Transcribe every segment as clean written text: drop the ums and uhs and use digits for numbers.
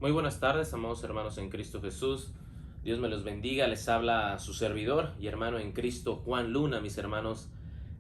Muy buenas tardes, amados hermanos en Cristo Jesús. Dios me los bendiga. Les habla su servidor y hermano en Cristo, Juan Luna, mis hermanos,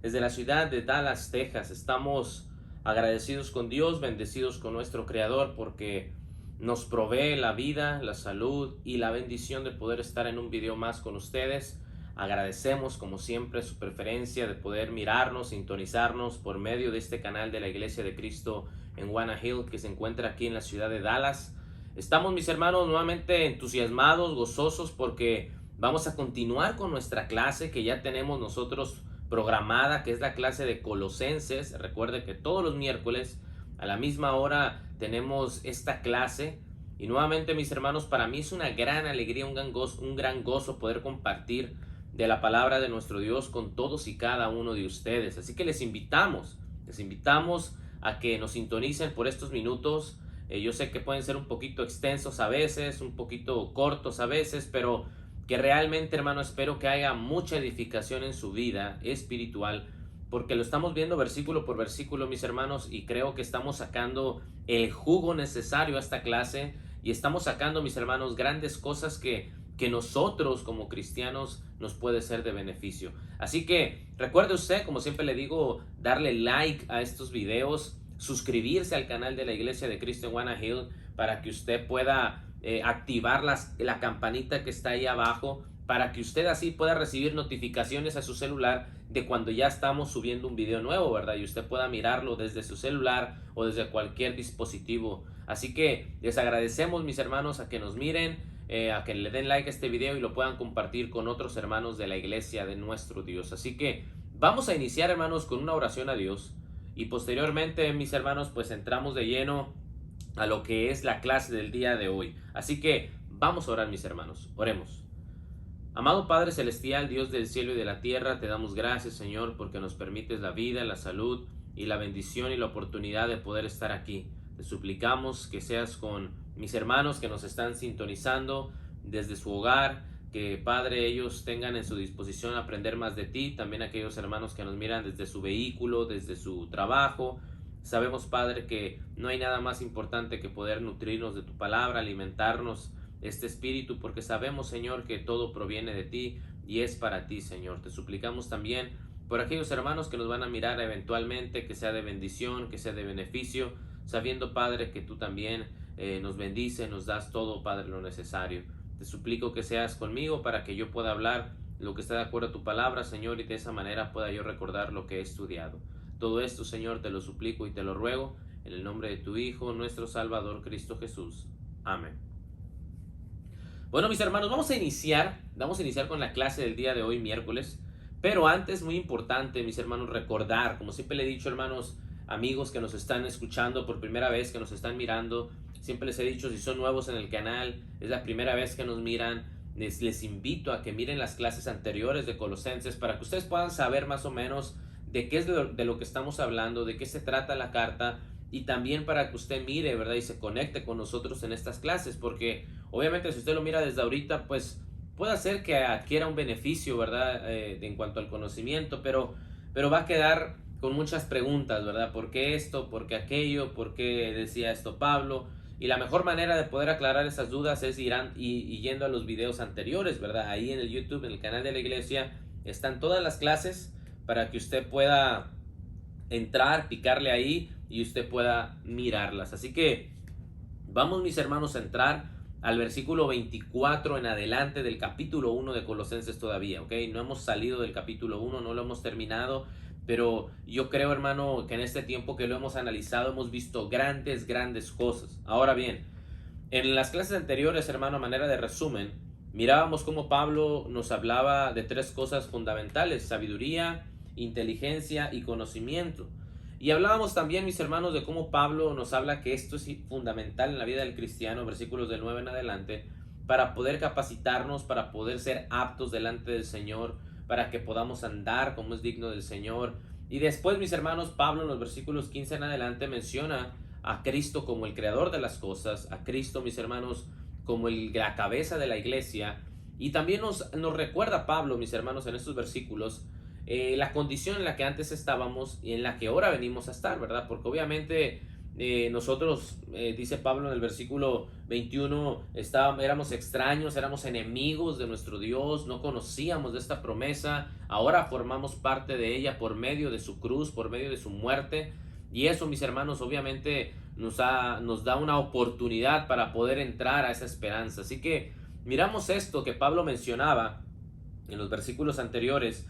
desde la ciudad de Dallas, Texas. Estamos agradecidos con Dios, bendecidos con nuestro Creador, porque nos provee la vida, la salud y la bendición de poder estar en un video más con ustedes. Agradecemos, como siempre, su preferencia de poder mirarnos, sintonizarnos por medio de este canal de la Iglesia de Cristo en Wanna Hill, que se encuentra aquí en la ciudad de Dallas. Estamos, mis hermanos, nuevamente entusiasmados, gozosos, porque vamos a continuar con nuestra clase que ya tenemos nosotros programada, que es la clase de Colosenses. Recuerde que todos los miércoles a la misma hora tenemos esta clase. Y nuevamente, mis hermanos, para mí es una gran alegría, un gran gozo poder compartir de la palabra de nuestro Dios con todos y cada uno de ustedes. Así que les invitamos a que nos sintonicen por estos minutos. Yo sé que pueden ser un poquito extensos a veces, un poquito cortos a veces, pero que realmente, hermano, espero que haya mucha edificación en su vida espiritual, porque lo estamos viendo versículo por versículo, mis hermanos, y creo que estamos sacando el jugo necesario a esta clase, y estamos sacando, mis hermanos, grandes cosas que nosotros como cristianos nos puede ser de beneficio. Así que recuerde usted, como siempre le digo, darle like a estos videos, suscribirse al canal de la Iglesia de Cristo en Wanna Hill, para que usted pueda activar la campanita que está ahí abajo, para que usted así pueda recibir notificaciones a su celular de cuando ya estamos subiendo un video nuevo, ¿verdad? Y usted pueda mirarlo desde su celular o desde cualquier dispositivo. Así que les agradecemos, mis hermanos, a que nos miren, a que le den like a este video y lo puedan compartir con otros hermanos de la iglesia de nuestro Dios. Así que vamos a iniciar, hermanos, con una oración a Dios, y posteriormente, mis hermanos, pues entramos de lleno a lo que es la clase del día de hoy. Así que vamos a orar, mis hermanos. Oremos. Amado Padre Celestial, Dios del cielo y de la tierra, te damos gracias, Señor, porque nos permites la vida, la salud y la bendición y la oportunidad de poder estar aquí. Te suplicamos que seas con mis hermanos que nos están sintonizando desde su hogar, que, Padre, ellos tengan en su disposición aprender más de ti. También aquellos hermanos que nos miran desde su vehículo, desde su trabajo. Sabemos, Padre, que no hay nada más importante que poder nutrirnos de tu palabra, alimentarnos este espíritu, porque sabemos, Señor, que todo proviene de ti y es para ti, Señor. Te suplicamos también por aquellos hermanos que nos van a mirar eventualmente, que sea de bendición, que sea de beneficio, sabiendo, Padre, que tú también nos bendices, nos das todo, Padre, lo necesario. Te suplico que seas conmigo para que yo pueda hablar lo que está de acuerdo a tu palabra, Señor, y de esa manera pueda yo recordar lo que he estudiado. Todo esto, Señor, te lo suplico y te lo ruego en el nombre de tu Hijo, nuestro Salvador, Cristo Jesús. Amén. Bueno, mis hermanos, vamos a iniciar con la clase del día de hoy, miércoles. Pero antes, muy importante, mis hermanos, recordar, como siempre le he dicho, hermanos, amigos que nos están escuchando por primera vez, que nos están mirando, siempre les he dicho, si son nuevos en el canal, es la primera vez que nos miran, les invito a que miren las clases anteriores de Colosenses para que ustedes puedan saber más o menos de qué es de lo que estamos hablando, de qué se trata la carta, y también para que usted mire, ¿verdad? Y se conecte con nosotros en estas clases, porque obviamente si usted lo mira desde ahorita, pues puede hacer que adquiera un beneficio, ¿verdad? En cuanto al conocimiento, pero va a quedar con muchas preguntas, ¿verdad? ¿Por qué esto? ¿Por qué aquello? ¿Por qué decía esto Pablo? Y la mejor manera de poder aclarar esas dudas es yendo a los videos anteriores, ¿verdad? Ahí en el YouTube, en el canal de la iglesia, están todas las clases para que usted pueda entrar, picarle ahí y usted pueda mirarlas. Así que vamos, mis hermanos, a entrar al versículo 24 en adelante del capítulo 1 de Colosenses todavía, ¿ok? No hemos salido del capítulo 1, no lo hemos terminado, pero yo creo, hermano, que en este tiempo que lo hemos analizado hemos visto grandes cosas. Ahora bien, en las clases anteriores, hermano, a manera de resumen, mirábamos cómo Pablo nos hablaba de tres cosas fundamentales: sabiduría, inteligencia y conocimiento. Y hablábamos también, mis hermanos, de cómo Pablo nos habla que esto es fundamental en la vida del cristiano, versículos del 9 en adelante, para poder capacitarnos, para poder ser aptos delante del Señor, para que podamos andar como es digno del Señor. Y después, mis hermanos, Pablo en los versículos 15 en adelante menciona a Cristo como el creador de las cosas, a Cristo, mis hermanos, como la cabeza de la iglesia. Y también nos recuerda Pablo, mis hermanos, en estos versículos, la condición en la que antes estábamos y en la que ahora venimos a estar, ¿verdad? Porque obviamente nosotros, dice Pablo en el versículo 21, éramos extraños, éramos enemigos de nuestro Dios, no conocíamos de esta promesa, ahora formamos parte de ella por medio de su cruz, por medio de su muerte. Y eso, mis hermanos, obviamente nos da una oportunidad para poder entrar a esa esperanza. Así que miramos esto que Pablo mencionaba en los versículos anteriores.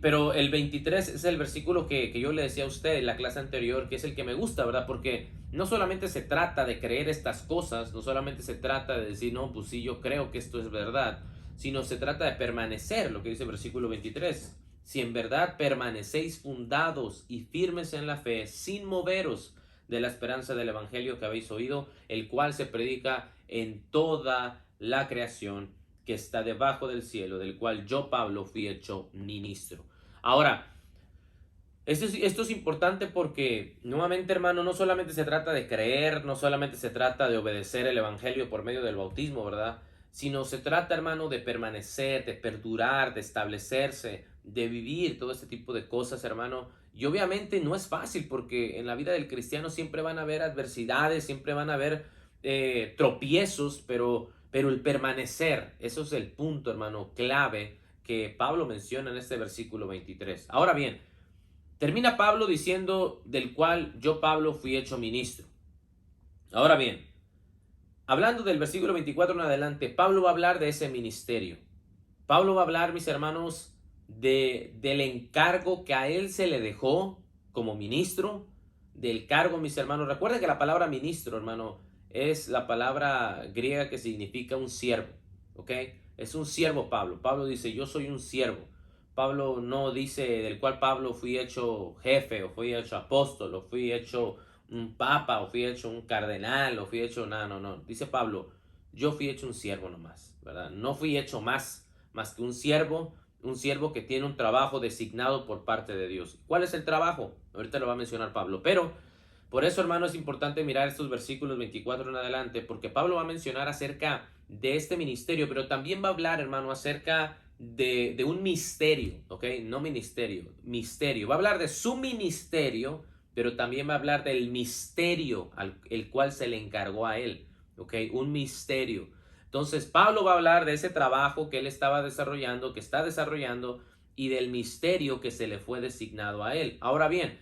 Pero el 23 es el versículo que yo le decía a usted en la clase anterior, que es el que me gusta, ¿verdad? Porque no solamente se trata de creer estas cosas, no solamente se trata de decir, no, pues sí, yo creo que esto es verdad, sino se trata de permanecer, lo que dice el versículo 23. Si en verdad permanecéis fundados y firmes en la fe, sin moveros de la esperanza del evangelio que habéis oído, el cual se predica en toda la creación que está debajo del cielo, del cual yo, Pablo, fui hecho ministro. Ahora, esto es importante porque, nuevamente, hermano, no solamente se trata de creer, no solamente se trata de obedecer el evangelio por medio del bautismo, ¿verdad? Sino se trata, hermano, de permanecer, de perdurar, de establecerse, de vivir todo este tipo de cosas, hermano. Y obviamente no es fácil porque en la vida del cristiano siempre van a haber adversidades, siempre van a haber tropiezos, pero el permanecer, eso es el punto, hermano, clave que Pablo menciona en este versículo 23. Ahora bien, termina Pablo diciendo, del cual yo, Pablo, fui hecho ministro. Ahora bien, hablando del versículo 24 en adelante, Pablo va a hablar de ese ministerio. Pablo va a hablar, mis hermanos, del encargo que a él se le dejó como ministro, del cargo, mis hermanos. Recuerden que la palabra ministro, hermano, es la palabra griega que significa un siervo, ¿ok? Es un siervo Pablo. Pablo dice, yo soy un siervo. Pablo no dice del cual Pablo fui hecho jefe, o fui hecho apóstol, o fui hecho un papa, o fui hecho un cardenal, o fui hecho nada, no. Dice Pablo, yo fui hecho un siervo nomás, ¿verdad? No fui hecho más que un siervo que tiene un trabajo designado por parte de Dios. ¿Cuál es el trabajo? Ahorita lo va a mencionar Pablo, pero por eso, hermano, es importante mirar estos versículos 24 en adelante, porque Pablo va a mencionar acerca de este ministerio, pero también va a hablar, hermano, acerca de un misterio, ¿ok? No ministerio, misterio. Va a hablar de su ministerio, pero también va a hablar del misterio el cual se le encargó a él, ¿ok? Un misterio. Entonces, Pablo va a hablar de ese trabajo que él estaba desarrollando, que está desarrollando, y del misterio que se le fue designado a él. Ahora bien,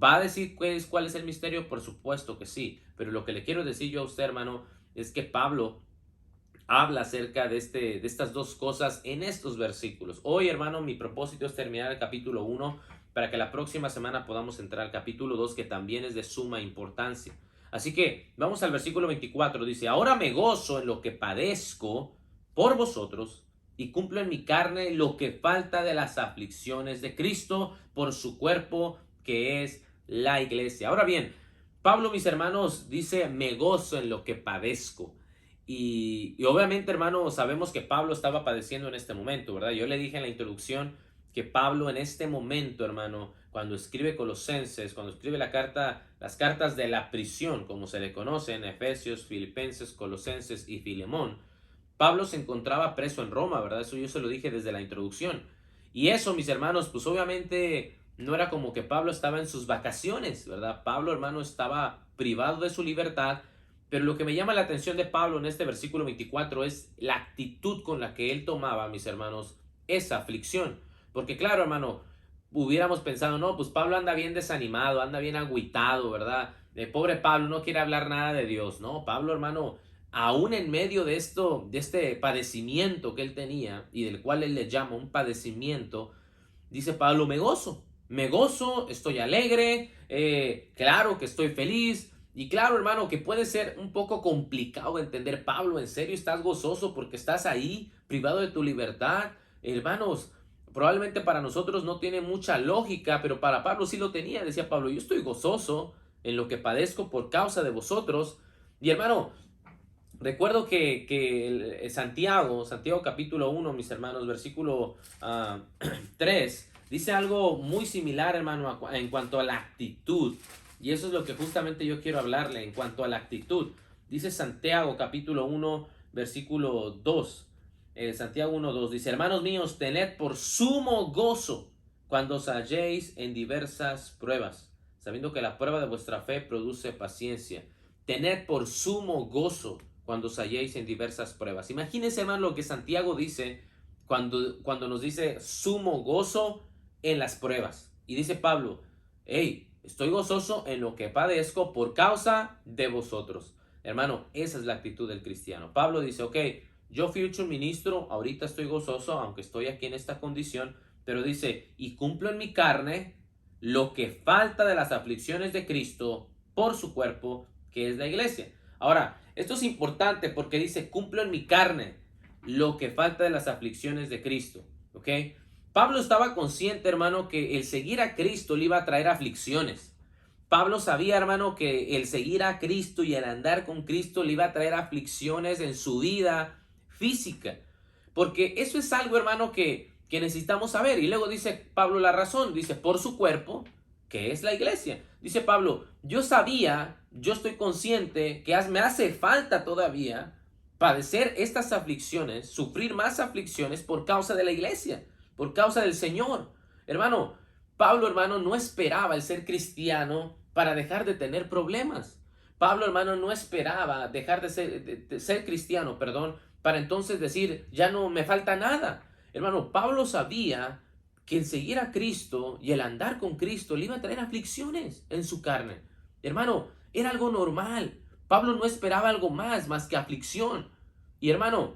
¿va a decir cuál es el misterio? Por supuesto que sí, pero lo que le quiero decir yo a usted, hermano, es que Pablo habla acerca de estas dos cosas en estos versículos. Hoy, hermano, mi propósito es terminar el capítulo 1 para que la próxima semana podamos entrar al capítulo 2, que también es de suma importancia. Así que vamos al versículo 24. Dice, ahora me gozo en lo que padezco por vosotros y cumplo en mi carne lo que falta de las aflicciones de Cristo por su cuerpo, que es la iglesia. Ahora bien, Pablo, mis hermanos, dice, me gozo en lo que padezco. Y obviamente, hermano, sabemos que Pablo estaba padeciendo en este momento, ¿verdad? Yo le dije en la introducción que Pablo en este momento, hermano, cuando escribe Colosenses, cuando escribe las cartas de la prisión, como se le conoce en Efesios, Filipenses, Colosenses y Filemón, Pablo se encontraba preso en Roma, ¿verdad? Eso yo se lo dije desde la introducción. Y eso, mis hermanos, pues obviamente no era como que Pablo estaba en sus vacaciones, ¿verdad? Pablo, hermano, estaba privado de su libertad. Pero lo que me llama la atención de Pablo en este versículo 24 es la actitud con la que él tomaba, mis hermanos, esa aflicción. Porque claro, hermano, hubiéramos pensado, no, pues Pablo anda bien desanimado, anda bien agüitado, ¿verdad? Pobre Pablo, no quiere hablar nada de Dios, ¿no? Pablo, hermano, aún en medio de este padecimiento que él tenía y del cual él le llama un padecimiento, dice Pablo, me gozo, estoy alegre, claro que estoy feliz. Y claro, hermano, que puede ser un poco complicado entender, Pablo, ¿en serio estás gozoso porque estás ahí, privado de tu libertad? Hermanos, probablemente para nosotros no tiene mucha lógica, pero para Pablo sí lo tenía. Decía Pablo, yo estoy gozoso en lo que padezco por causa de vosotros. Y hermano, recuerdo que Santiago capítulo 1, mis hermanos, versículo 3, dice algo muy similar, hermano, en cuanto a la actitud. Y eso es lo que justamente yo quiero hablarle en cuanto a la actitud. Dice Santiago capítulo 1, versículo 2. Santiago 1, 2 dice, hermanos míos, tened por sumo gozo cuando os halléis en diversas pruebas, sabiendo que la prueba de vuestra fe produce paciencia. Tened por sumo gozo cuando os halléis en diversas pruebas. Imagínense, hermano, lo que Santiago dice cuando nos dice sumo gozo en las pruebas. Y dice Pablo, hey, estoy gozoso en lo que padezco por causa de vosotros. Hermano, esa es la actitud del cristiano. Pablo dice, ok, yo fui hecho un ministro, ahorita estoy gozoso, aunque estoy aquí en esta condición, pero dice, y cumplo en mi carne lo que falta de las aflicciones de Cristo por su cuerpo, que es la iglesia. Ahora, esto es importante porque dice, cumplo en mi carne lo que falta de las aflicciones de Cristo, ¿ok? Pablo estaba consciente, hermano, que el seguir a Cristo le iba a traer aflicciones. Pablo sabía, hermano, que el seguir a Cristo y el andar con Cristo le iba a traer aflicciones en su vida física. Porque eso es algo, hermano, que necesitamos saber. Y luego dice Pablo la razón, dice, por su cuerpo, que es la iglesia. Dice Pablo, yo sabía, yo estoy consciente que me hace falta todavía padecer estas aflicciones, sufrir más aflicciones por causa de la iglesia, por causa del Señor. Hermano, Pablo, hermano, no esperaba el ser cristiano para dejar de tener problemas. Pablo, hermano, no esperaba dejar de ser cristiano, perdón, para entonces decir, ya no me falta nada. Hermano, Pablo sabía que el seguir a Cristo y el andar con Cristo le iba a traer aflicciones en su carne. Hermano, era algo normal. Pablo no esperaba algo más que aflicción. Y hermano,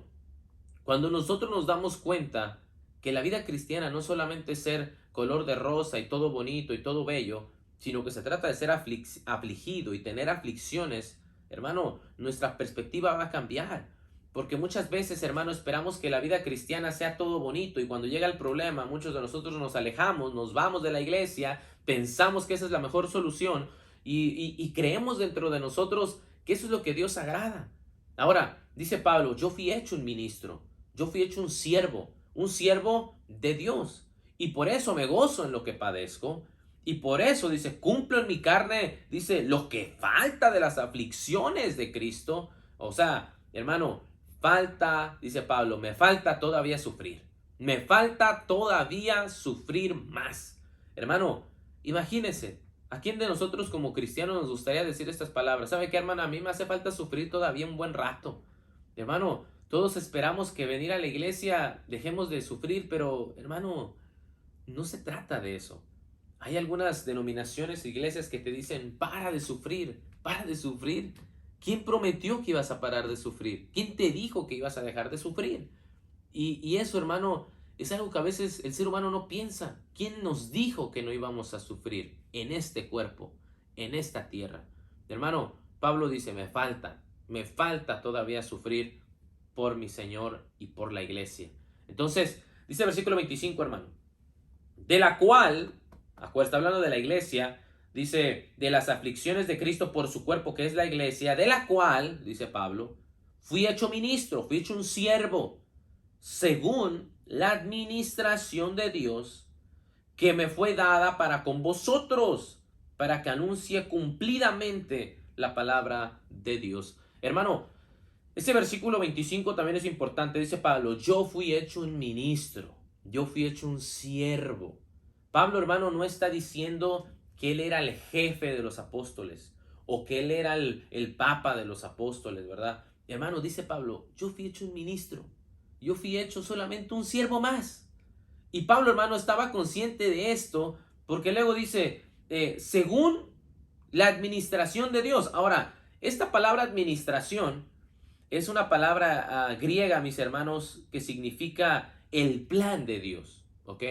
cuando nosotros nos damos cuenta que la vida cristiana no solamente es ser color de rosa y todo bonito y todo bello, sino que se trata de ser afligido y tener aflicciones, hermano, nuestra perspectiva va a cambiar. Porque muchas veces, hermano, esperamos que la vida cristiana sea todo bonito y cuando llega el problema, muchos de nosotros nos alejamos, nos vamos de la iglesia, pensamos que esa es la mejor solución y creemos dentro de nosotros que eso es lo que Dios agrada. Ahora, dice Pablo, yo fui hecho un ministro, yo fui hecho un siervo de Dios. Y por eso me gozo en lo que padezco. Y por eso, dice, cumplo en mi carne, dice, lo que falta de las aflicciones de Cristo. O sea, hermano, falta, dice Pablo, me falta todavía sufrir. Me falta todavía sufrir más. Hermano, imagínese, ¿a quién de nosotros como cristianos nos gustaría decir estas palabras? ¿Sabe qué, hermano? A mí me hace falta sufrir todavía un buen rato. Hermano, todos esperamos que venir a la iglesia dejemos de sufrir, pero, hermano, no se trata de eso. Hay algunas denominaciones, iglesias que te dicen, para de sufrir, para de sufrir. ¿Quién prometió que ibas a parar de sufrir? ¿Quién te dijo que ibas a dejar de sufrir? Y eso, hermano, es algo que a veces el ser humano no piensa. ¿Quién nos dijo que no íbamos a sufrir en este cuerpo, en esta tierra? Hermano, Pablo dice, me falta todavía sufrir por mi Señor y por la iglesia. Entonces, dice el versículo 25, hermano, de la cual, está hablando de la iglesia, dice, de las aflicciones de Cristo por su cuerpo, que es la iglesia, de la cual, dice Pablo, fui hecho ministro, fui hecho un siervo, según la administración de Dios, que me fue dada para con vosotros, para que anuncie cumplidamente la palabra de Dios. Hermano, este versículo 25 también es importante. Dice Pablo, yo fui hecho un ministro, yo fui hecho un siervo. Pablo, hermano, no está diciendo que él era el jefe de los apóstoles o que él era el papa de los apóstoles, ¿verdad? Hermano, dice Pablo, yo fui hecho un ministro, yo fui hecho solamente un siervo más. Y Pablo, hermano, estaba consciente de esto porque luego dice, según la administración de Dios. Ahora, esta palabra administración es una palabra griega, mis hermanos, que significa el plan de Dios, ¿ok?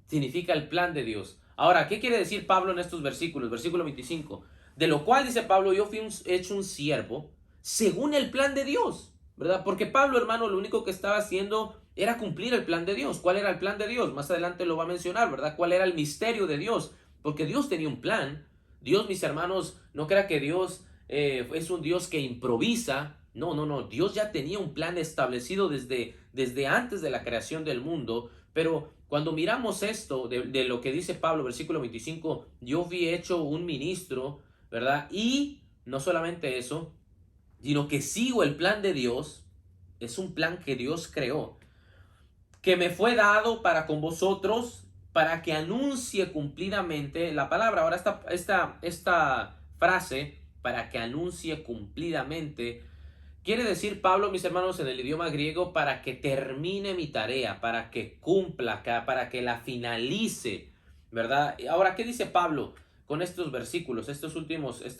Significa el plan de Dios. Ahora, ¿qué quiere decir Pablo en estos versículos? Versículo 25. De lo cual dice Pablo, yo fui hecho un siervo según el plan de Dios, ¿verdad? Porque Pablo, hermano, lo único que estaba haciendo era cumplir el plan de Dios. ¿Cuál era el plan de Dios? Más adelante lo va a mencionar, ¿verdad? ¿Cuál era el misterio de Dios? Porque Dios tenía un plan. Dios, mis hermanos, no crea que Dios es un Dios que improvisa. No. Dios ya tenía un plan establecido desde antes de la creación del mundo. Pero cuando miramos esto de lo que dice Pablo, versículo 25, yo fui hecho un ministro, ¿verdad? Y no solamente eso, sino que sigo el plan de Dios. Es un plan que Dios creó, que me fue dado para con vosotros, para que anuncie cumplidamente la palabra. Ahora esta frase, para que anuncie cumplidamente, quiere decir Pablo, mis hermanos, en el idioma griego, para que termine mi tarea, para que cumpla, para que la finalice, ¿verdad? Ahora, ¿qué dice Pablo con estos versículos, esta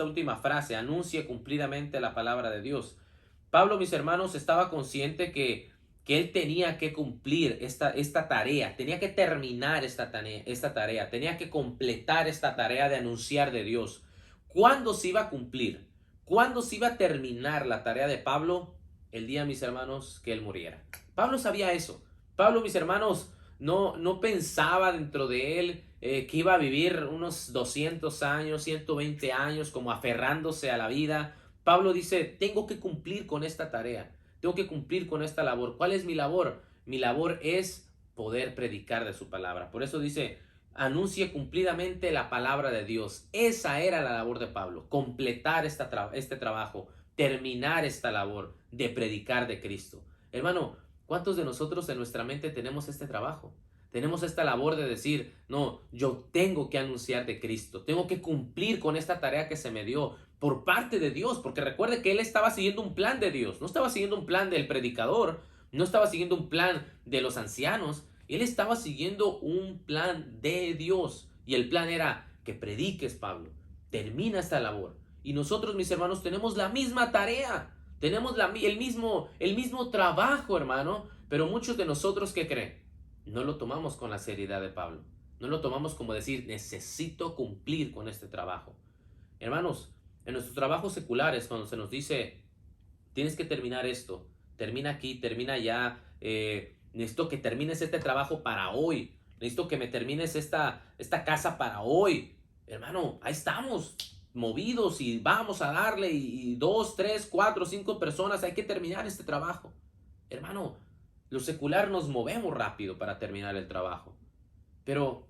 última frase, anuncie cumplidamente la palabra de Dios? Pablo, mis hermanos, estaba consciente que él tenía que cumplir esta tarea, tenía que terminar esta tarea, tenía que completar esta tarea de anunciar de Dios. ¿Cuándo se iba a cumplir? ¿Cuándo se iba a terminar la tarea de Pablo? El día, mis hermanos, que él muriera. Pablo sabía eso. Pablo, mis hermanos, no pensaba dentro de él que iba a vivir unos 200 años, 120 años, como aferrándose a la vida. Pablo dice, tengo que cumplir con esta tarea, tengo que cumplir con esta labor. ¿Cuál es mi labor? Mi labor es poder predicar de su palabra. Por eso dice, anuncie cumplidamente la palabra de Dios. Esa era la labor de Pablo, completar este trabajo, terminar esta labor de predicar de Cristo. Hermano, ¿cuántos de nosotros en nuestra mente tenemos este trabajo? Tenemos esta labor de decir, no, yo tengo que anunciar de Cristo, tengo que cumplir con esta tarea que se me dio por parte de Dios, porque recuerde que él estaba siguiendo un plan de Dios, no estaba siguiendo un plan del predicador, no estaba siguiendo un plan de los ancianos, él estaba siguiendo un plan de Dios, y el plan era que prediques, Pablo, termina esta labor. Y nosotros, mis hermanos, tenemos la misma tarea, tenemos el mismo trabajo, hermano, pero muchos de nosotros, ¿qué creen? No lo tomamos con la seriedad de Pablo. No lo tomamos como decir, necesito cumplir con este trabajo. Hermanos, en nuestros trabajos seculares, cuando se nos dice, tienes que terminar esto, termina aquí, termina allá, necesito que termines este trabajo para hoy, necesito que me termines esta casa para hoy. Hermano, ahí estamos, movidos y vamos a darle, y 2, 3, 4, 5 personas, hay que terminar este trabajo. Hermano, lo secular nos movemos rápido para terminar el trabajo. Pero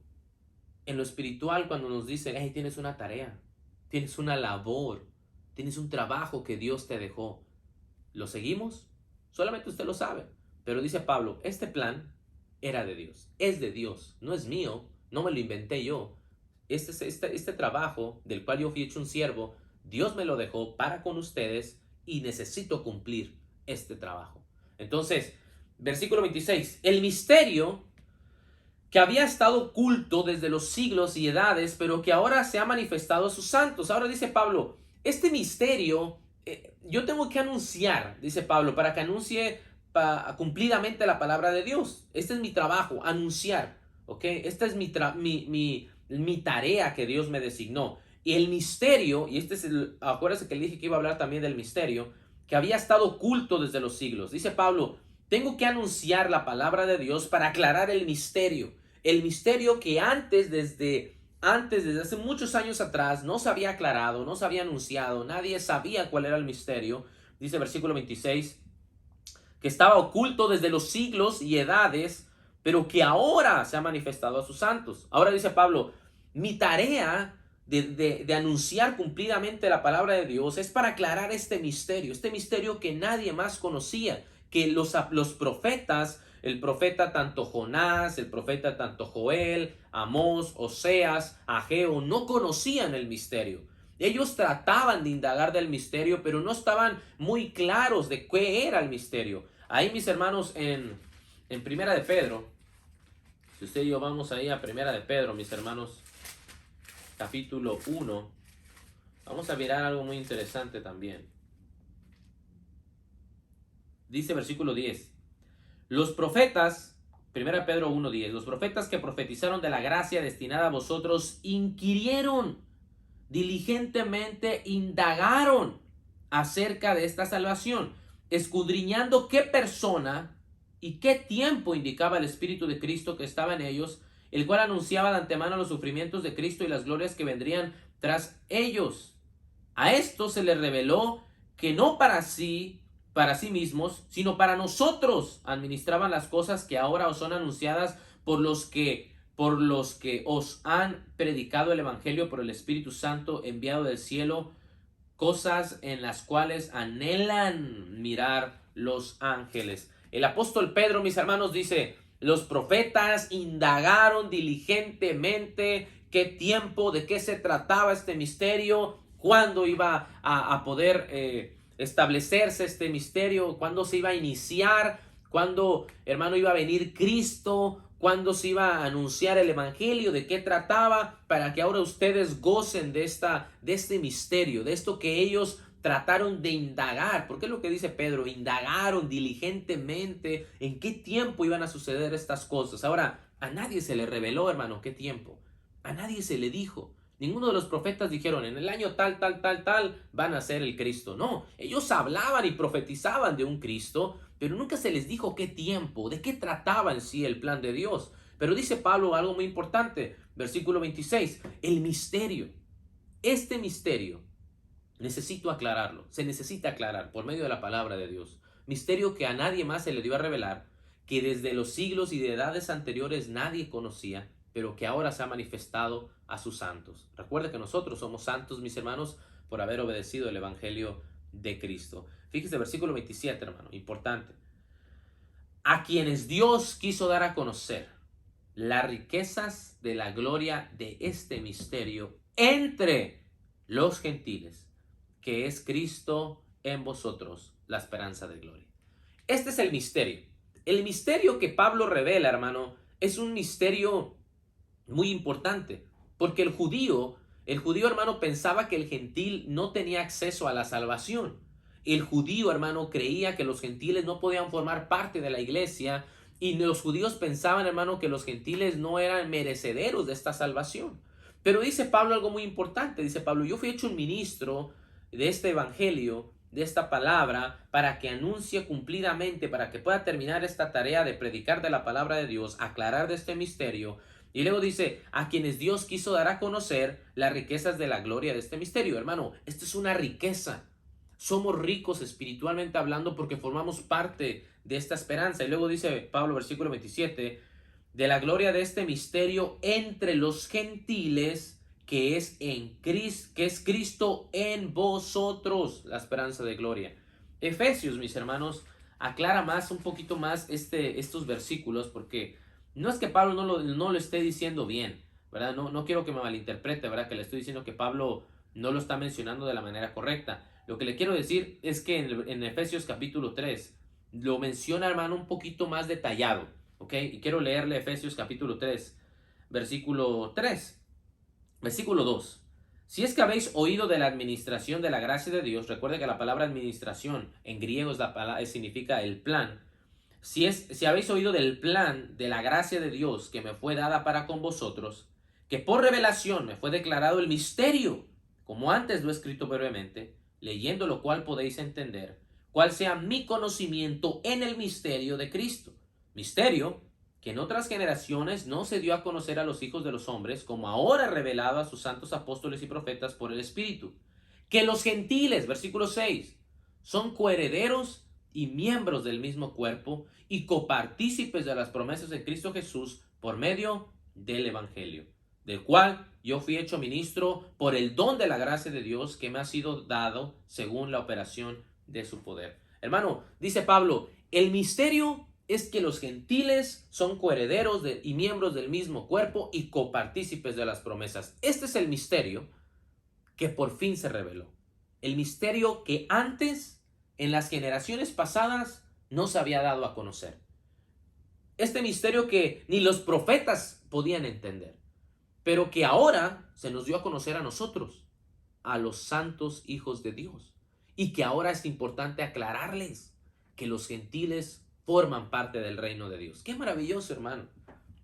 en lo espiritual, cuando nos dicen, hey, tienes una tarea, tienes una labor, tienes un trabajo que Dios te dejó, ¿lo seguimos? Solamente usted lo sabe. Pero dice Pablo, este plan era de Dios, es de Dios, no es mío, no me lo inventé yo. Este trabajo del cual yo fui hecho un siervo, Dios me lo dejó para con ustedes y necesito cumplir este trabajo. Entonces, versículo 26, el misterio que había estado oculto desde los siglos y edades, pero que ahora se ha manifestado a sus santos. Ahora dice Pablo, este misterio yo tengo que anunciar, dice Pablo, para que anuncie cumplidamente la palabra de Dios. Este es mi trabajo, anunciar, ¿ok? Esta es mi tarea que Dios me designó. Y el misterio, y acuérdense que le dije que iba a hablar también del misterio, que había estado oculto desde los siglos. Dice Pablo, tengo que anunciar la palabra de Dios para aclarar el misterio que desde hace muchos años atrás, no se había aclarado, no se había anunciado, nadie sabía cuál era el misterio. Dice versículo 26, que estaba oculto desde los siglos y edades, pero que ahora se ha manifestado a sus santos. Ahora dice Pablo, mi tarea de anunciar cumplidamente la palabra de Dios es para aclarar este misterio que nadie más conocía, que los profetas, el profeta tanto Jonás, el profeta tanto Joel, Amós, Oseas, Ageo, no conocían el misterio. Ellos trataban de indagar del misterio, pero no estaban muy claros de qué era el misterio. Ahí, mis hermanos, en Primera de Pedro, si usted y yo vamos ahí a Primera de Pedro, mis hermanos, capítulo 1, vamos a mirar algo muy interesante también. Dice versículo 10, los profetas, 1 Pedro 1:10, los profetas que profetizaron de la gracia destinada a vosotros inquirieron, diligentemente indagaron acerca de esta salvación, escudriñando qué persona y qué tiempo indicaba el Espíritu de Cristo que estaba en ellos, el cual anunciaba de antemano los sufrimientos de Cristo y las glorias que vendrían tras ellos. A esto se les reveló que no para sí mismos, sino para nosotros administraban las cosas que ahora os son anunciadas por los que os han predicado el Evangelio por el Espíritu Santo enviado del cielo, cosas en las cuales anhelan mirar los ángeles. El apóstol Pedro, mis hermanos, dice, Los profetas indagaron diligentemente qué tiempo, de qué se trataba este misterio, cuándo iba a poder establecerse este misterio, cuándo se iba a iniciar, cuándo, hermano, iba a venir Cristo, cuándo se iba a anunciar el evangelio, de qué trataba, para que ahora ustedes gocen de este misterio, de esto que ellos trataron de indagar, porque es lo que dice Pedro, indagaron diligentemente en qué tiempo iban a suceder estas cosas. Ahora, a nadie se le reveló, hermano, qué tiempo. A nadie se le dijo. Ninguno de los profetas dijeron, en el año tal, tal, tal, tal, van a ser el Cristo. No, ellos hablaban y profetizaban de un Cristo, pero nunca se les dijo qué tiempo, de qué trataba en sí el plan de Dios. Pero dice Pablo algo muy importante, versículo 26, el misterio. Este misterio, necesito aclararlo, se necesita aclarar por medio de la palabra de Dios. Misterio que a nadie más se le dio a revelar, que desde los siglos y de edades anteriores nadie conocía, pero que ahora se ha manifestado a sus santos. Recuerda que nosotros somos santos, mis hermanos, por haber obedecido el evangelio de Cristo. Fíjese, versículo 27, hermano, importante. A quienes Dios quiso dar a conocer las riquezas de la gloria de este misterio entre los gentiles, que es Cristo en vosotros, la esperanza de gloria. Este es el misterio. El misterio que Pablo revela, hermano, es un misterio muy importante, porque el judío, hermano, pensaba que el gentil no tenía acceso a la salvación. El judío, hermano, creía que los gentiles no podían formar parte de la iglesia, y los judíos pensaban, hermano, que los gentiles no eran merecederos de esta salvación. Pero dice Pablo algo muy importante. Dice Pablo, yo fui hecho un ministro de este evangelio, de esta palabra, para que anuncie cumplidamente, para que pueda terminar esta tarea de predicar de la palabra de Dios, aclarar de este misterio. Y luego dice, a quienes Dios quiso dar a conocer las riquezas de la gloria de este misterio. Hermano, esto es una riqueza. Somos ricos espiritualmente hablando porque formamos parte de esta esperanza. Y luego dice Pablo, versículo 27, de la gloria de este misterio entre los gentiles, que es Cristo en vosotros, la esperanza de gloria. Efesios, mis hermanos, aclara un poquito más estos versículos, porque no es que Pablo no lo esté diciendo bien, ¿verdad? No quiero que me malinterprete, ¿verdad? Que le estoy diciendo que Pablo no lo está mencionando de la manera correcta. Lo que le quiero decir es que en Efesios capítulo 3 lo menciona, hermano, un poquito más detallado, ¿ok? Y quiero leerle Efesios capítulo 3, versículo 3, versículo 2. Si es que habéis oído de la administración de la gracia de Dios, recuerde que la palabra administración en griego significa el plan. Si habéis oído del plan de la gracia de Dios que me fue dada para con vosotros, que por revelación me fue declarado el misterio, como antes lo he escrito brevemente, leyendo lo cual podéis entender, cuál sea mi conocimiento en el misterio de Cristo. Misterio que en otras generaciones no se dio a conocer a los hijos de los hombres, como ahora revelado a sus santos apóstoles y profetas por el Espíritu. Que los gentiles, versículo 6, son coherederos y miembros del mismo cuerpo y copartícipes de las promesas de Cristo Jesús por medio del Evangelio, del cual yo fui hecho ministro por el don de la gracia de Dios que me ha sido dado según la operación de su poder. Hermano, dice Pablo, el misterio es que los gentiles son coherederos y miembros del mismo cuerpo y copartícipes de las promesas. Este es el misterio que por fin se reveló. El misterio que antes, en las generaciones pasadas, no se había dado a conocer. Este misterio que ni los profetas podían entender, pero que ahora se nos dio a conocer a nosotros, a los santos hijos de Dios, y que ahora es importante aclararles que los gentiles forman parte del reino de Dios. ¡Qué maravilloso, hermano!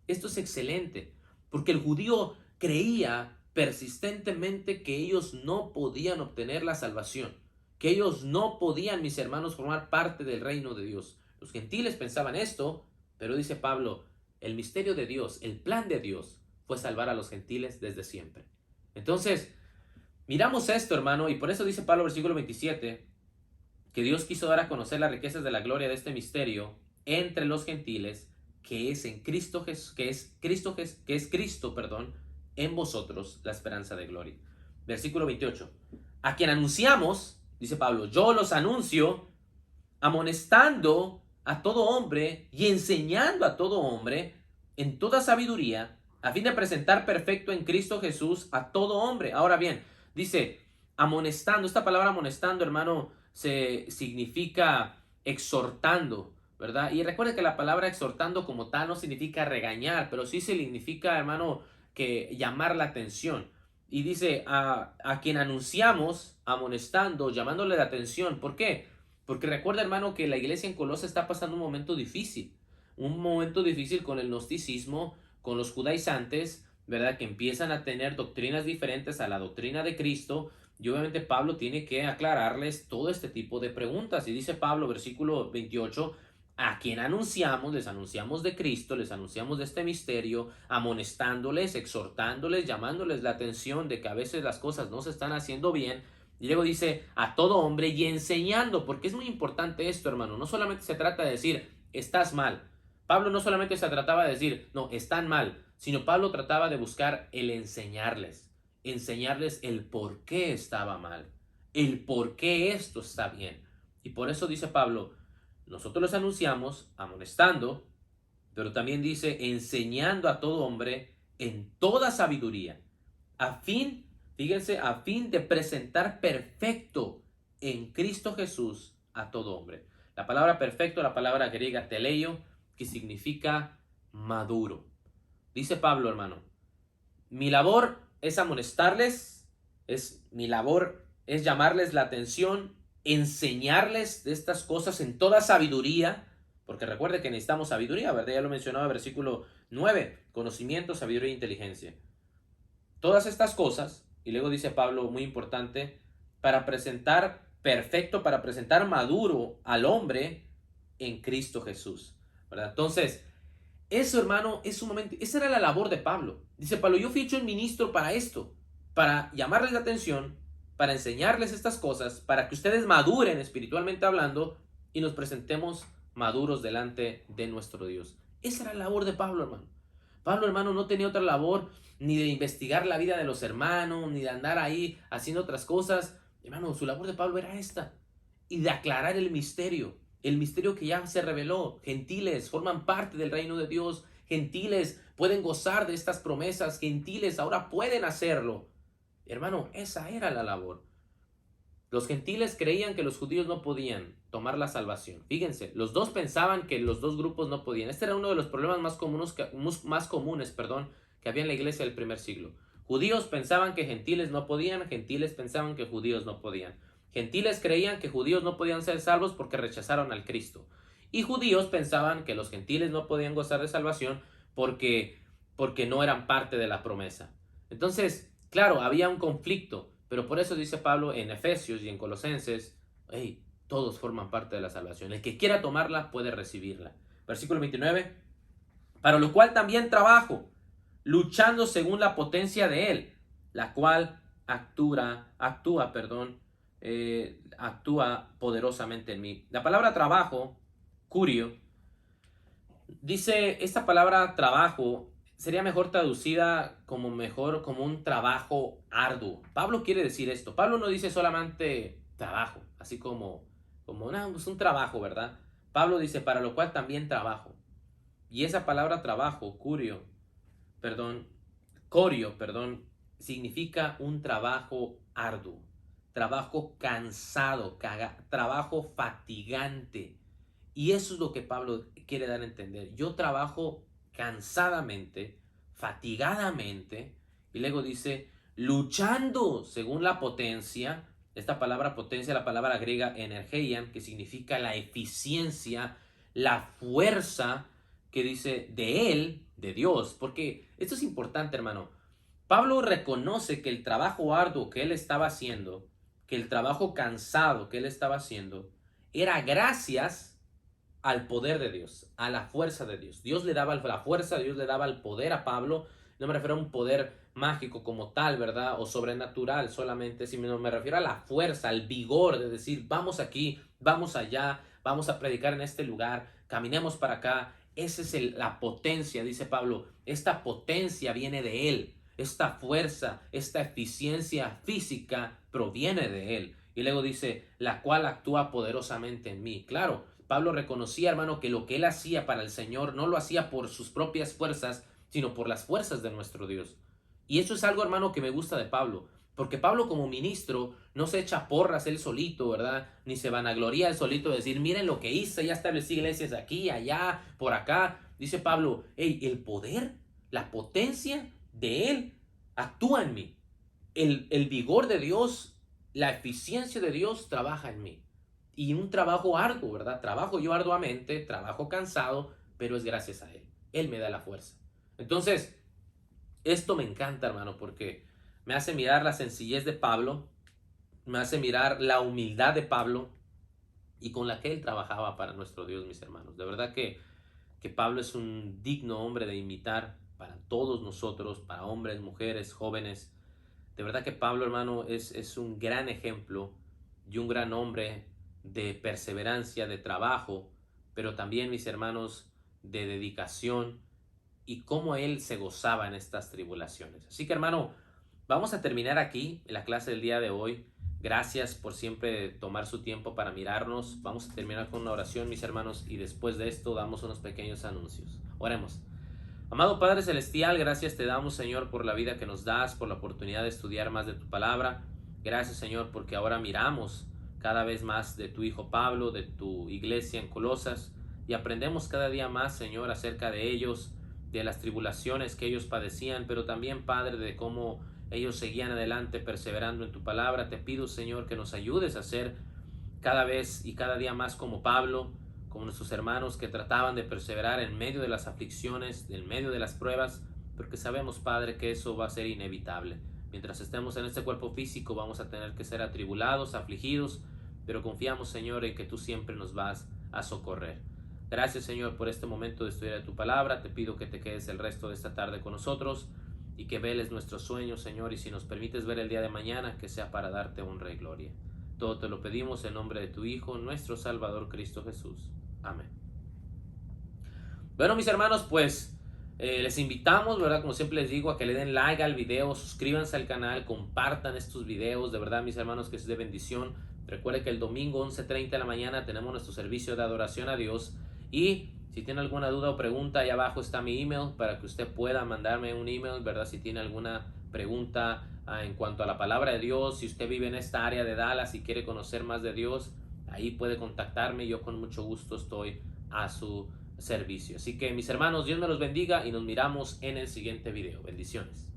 Esto es excelente, porque el judío creía persistentemente que ellos no podían obtener la salvación, que ellos no podían, mis hermanos, formar parte del reino de Dios. Los gentiles pensaban esto, pero dice Pablo, el misterio de Dios, el plan de Dios, fue salvar a los gentiles desde siempre. Entonces, miramos esto, hermano, y por eso dice Pablo, versículo 27, que Dios quiso dar a conocer las riquezas de la gloria de este misterio entre los gentiles, que es en Cristo, que es Cristo, en vosotros, la esperanza de gloria. Versículo 28. A quien anunciamos, dice Pablo, yo los anuncio, amonestando a todo hombre y enseñando a todo hombre en toda sabiduría, a fin de presentar perfecto en Cristo Jesús a todo hombre. Ahora bien, dice, amonestando. Esta palabra amonestando, hermano, se significa exhortando, ¿verdad? Y recuerde que la palabra exhortando como tal no significa regañar, pero sí significa, hermano, que llamar la atención. Y dice, a quien anunciamos, amonestando, llamándole la atención. ¿Por qué? Porque recuerda, hermano, que la iglesia en Colosa está pasando un momento difícil. Un momento difícil con el gnosticismo, con los judaizantes, ¿verdad? Que empiezan a tener doctrinas diferentes a la doctrina de Cristo. Y obviamente Pablo tiene que aclararles todo este tipo de preguntas. Y dice Pablo, versículo 28, a quien anunciamos, les anunciamos de Cristo, les anunciamos de este misterio, amonestándoles, exhortándoles, llamándoles la atención de que a veces las cosas no se están haciendo bien. Y luego dice a todo hombre y enseñando, porque es muy importante esto, hermano. No solamente se trata de decir, estás mal. Pablo no solamente se trataba de decir, no, están mal, sino Pablo trataba de buscar el enseñarles el por qué estaba mal, el por qué esto está bien. Y por eso dice Pablo, nosotros les anunciamos, amonestando, pero también dice, enseñando a todo hombre en toda sabiduría, a fin, fíjense, a fin de presentar perfecto en Cristo Jesús a todo hombre. La palabra perfecto, la palabra griega teleio, que significa maduro. Dice Pablo, hermano, mi labor es amonestarles, mi labor es llamarles la atención, enseñarles de estas cosas en toda sabiduría, porque recuerde que necesitamos sabiduría, ¿verdad? Ya lo mencionaba el versículo 9, conocimiento, sabiduría e inteligencia. Todas estas cosas, y luego dice Pablo, muy importante, para presentar perfecto, para presentar maduro al hombre en Cristo Jesús, ¿verdad? Entonces, eso, hermano, es sumamente, esa era la labor de Pablo. Dice Pablo, yo fui hecho un ministro para esto, para llamarles la atención, para enseñarles estas cosas, para que ustedes maduren espiritualmente hablando y nos presentemos maduros delante de nuestro Dios. Esa era la labor de Pablo, hermano. Pablo, hermano, no tenía otra labor ni de investigar la vida de los hermanos, ni de andar ahí haciendo otras cosas. Hermano, su labor de Pablo era esta, y de aclarar el misterio que ya se reveló. Gentiles forman parte del reino de Dios, gentiles pueden gozar de estas promesas, gentiles ahora pueden hacerlo. Hermano, esa era la labor. Los gentiles creían que los judíos no podían tomar la salvación. Fíjense, los dos pensaban que los dos grupos no podían. Este era uno de los problemas más comunes, que había en la iglesia del primer siglo. Judíos pensaban que gentiles no podían, gentiles pensaban que judíos no podían. Gentiles creían que judíos no podían ser salvos porque rechazaron al Cristo. Y judíos pensaban que los gentiles no podían gozar de salvación porque no eran parte de la promesa. Entonces, claro, había un conflicto. Pero por eso dice Pablo en Efesios y en Colosenses, hey, todos forman parte de la salvación. El que quiera tomarla puede recibirla. Versículo 29, para lo cual también trabajo, luchando según la potencia de Él, la cual actúa poderosamente en mí. La palabra trabajo, curio, dice, esta palabra trabajo sería mejor traducida como un trabajo arduo. Pablo quiere decir esto. Pablo no dice solamente trabajo, así como no, es un trabajo, ¿verdad? Pablo dice, para lo cual también trabajo. Y esa palabra trabajo, corio, significa un trabajo arduo, trabajo cansado, trabajo fatigante. Y eso es lo que Pablo quiere dar a entender. Yo trabajo cansadamente, fatigadamente, y luego dice, luchando según la potencia. Esta palabra potencia, la palabra griega energeian, que significa la eficiencia, la fuerza, que dice de Él, de Dios. Porque esto es importante, hermano. Pablo reconoce que el trabajo arduo que él estaba haciendo, que el trabajo cansado que él estaba haciendo, era gracias al poder de Dios, a la fuerza de Dios. Dios le daba la fuerza, Dios le daba el poder a Pablo. No me refiero a un poder mágico como tal, ¿verdad? O sobrenatural solamente, sino me refiero a la fuerza, al vigor de decir, vamos aquí, vamos allá, vamos a predicar en este lugar, caminemos para acá. Esa es la potencia, dice Pablo. Esta potencia viene de Él. Esta fuerza, esta eficiencia física proviene de Él. Y luego dice, la cual actúa poderosamente en mí. Claro, Pablo reconocía, hermano, que lo que él hacía para el Señor no lo hacía por sus propias fuerzas, sino por las fuerzas de nuestro Dios. Y eso es algo, hermano, que me gusta de Pablo, porque Pablo como ministro no se echa porras él solito, ¿verdad? Ni se vanagloria él solito de decir, miren lo que hice, ya establecí iglesias aquí, allá, por acá. Dice Pablo, hey, el poder, la potencia de él actúa en mí. El vigor de Dios, la eficiencia de Dios trabaja en mí. Y un trabajo arduo, ¿verdad? Trabajo yo arduamente, trabajo cansado, pero es gracias a Él. Él me da la fuerza. Entonces, esto me encanta, hermano, porque me hace mirar la sencillez de Pablo, me hace mirar la humildad de Pablo y con la que él trabajaba para nuestro Dios, mis hermanos. De verdad que Pablo es un digno hombre de imitar para todos nosotros, para hombres, mujeres, jóvenes. De verdad que Pablo, hermano, es un gran ejemplo y un gran hombre de perseverancia, de trabajo, pero también, mis hermanos, de dedicación y cómo él se gozaba en estas tribulaciones. Así que, hermano, vamos a terminar aquí la clase del día de hoy. Gracias por siempre tomar su tiempo para mirarnos. Vamos a terminar con una oración, mis hermanos, y después de esto damos unos pequeños anuncios. Oremos. Amado Padre Celestial, gracias te damos, Señor, por la vida que nos das, por la oportunidad de estudiar más de tu palabra. Gracias, Señor, porque ahora miramos cada vez más de tu Hijo Pablo, de tu iglesia en Colosas, y aprendemos cada día más, Señor, acerca de ellos, de las tribulaciones que ellos padecían, pero también, Padre, de cómo ellos seguían adelante perseverando en tu palabra. Te pido, Señor, que nos ayudes a ser cada vez y cada día más como Pablo, como nuestros hermanos que trataban de perseverar en medio de las aflicciones, en medio de las pruebas, porque sabemos, Padre, que eso va a ser inevitable. Mientras estemos en este cuerpo físico vamos a tener que ser atribulados, afligidos, pero confiamos, Señor, en que tú siempre nos vas a socorrer. Gracias, Señor, por este momento de estudiar tu palabra. Te pido que te quedes el resto de esta tarde con nosotros y que veles nuestros sueños, Señor, y si nos permites ver el día de mañana, que sea para darte honra y gloria. Todo te lo pedimos en nombre de tu Hijo, nuestro Salvador, Cristo Jesús. Amén. Bueno, mis hermanos, pues les invitamos, ¿verdad? Como siempre les digo, a que le den like al video, suscríbanse al canal, compartan estos videos, de verdad, mis hermanos, que es de bendición. Recuerde que el domingo 11:30 de la mañana tenemos nuestro servicio de adoración a Dios, y si tiene alguna duda o pregunta, ahí abajo está mi email para que usted pueda mandarme un email, ¿verdad? Si tiene alguna pregunta en cuanto a la palabra de Dios, si usted vive en esta área de Dallas y quiere conocer más de Dios, ahí puede contactarme. Yo con mucho gusto estoy a su servicio. Así que, mis hermanos, Dios me los bendiga y nos miramos en el siguiente video. Bendiciones.